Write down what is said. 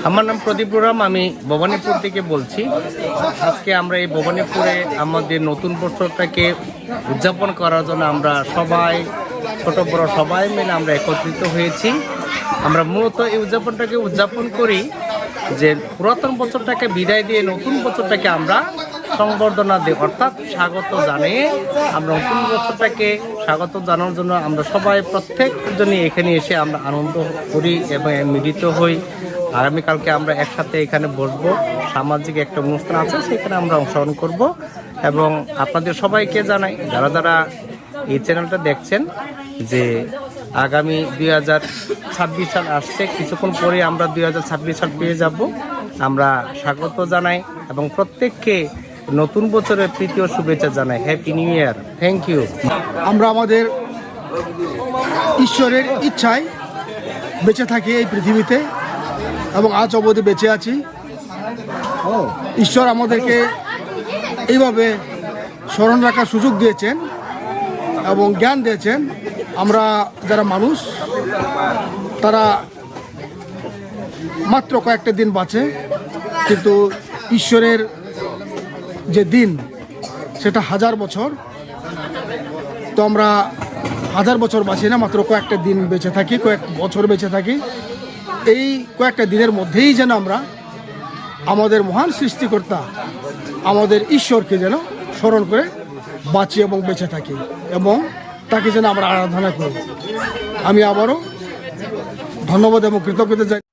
আমার নাম প্রদীপ রাম, আমি ভবানীপুর থেকে বলছি। আজকে আমরা এই ভবানীপুরে আমাদের নতুন বছরটাকে উদযাপন করার জন্য আমরা সবাই ছোট বড় সবাই মিলে আমরা একত্রিত হয়েছি। আমরা মূলত এই উদযাপন করি যে পুরাতন বছরটাকে বিদায় দিয়ে নতুন বছরটাকে আমরা সংবর্ধনা দিই, অর্থাৎ স্বাগত জানিয়ে আমরা নতুন বছরটাকে স্বাগত জানানোর জন্য আমরা সবাই প্রত্যেকজনই এখানে এসে আমরা আনন্দ করি এবং মিলিত হই। আগামীকালকে আমরা একসাথে এখানে বসবো, সামাজিক একটা অনুষ্ঠান আছে সেখানে আমরা অংশগ্রহণ করব। এবং আপনাদের সবাইকে জানাই, যারা যারা এই চ্যানেলটা দেখছেন, যে আগামী 2026 সাল আসছে, কিছুক্ষণ পরে আমরা 2026 সাল পেয়ে যাব। আমরা স্বাগত জানাই এবং প্রত্যেককে নতুন বছরের তৃতীয় শুভেচ্ছা জানাই। Happy new year. Thank you. আমরা আমাদের ঈশ্বরের ইচ্ছায় বেঁচে থাকি এই পৃথিবীতে এবং আজ অবধি বেঁচে আছি। ঈশ্বর আমাদেরকে এইভাবে স্মরণ রাখার সুযোগ দিয়েছেন এবং জ্ঞান দিয়েছেন। আমরা যারা মানুষ, তারা মাত্র কয়েকটা দিন বাঁচে, কিন্তু ঈশ্বরের যে দিন সেটা 1000 বছর। তো আমরা 1000 বছর বাঁচি না, মাত্র কয়েকটা দিন বেঁচে থাকি, কয়েক বছর বেঁচে থাকি। এই কয়েকটা দিনের মধ্যেই যেন আমরা আমাদের মহান সৃষ্টিকর্তা, আমাদের ঈশ্বরকে যেন স্মরণ করে বাঁচি এবং বেঁচে থাকি এবং তাকে যেন আমরা আরাধনা করি। আমি আবারও ধন্যবাদ এবং কৃতজ্ঞতা জানাই।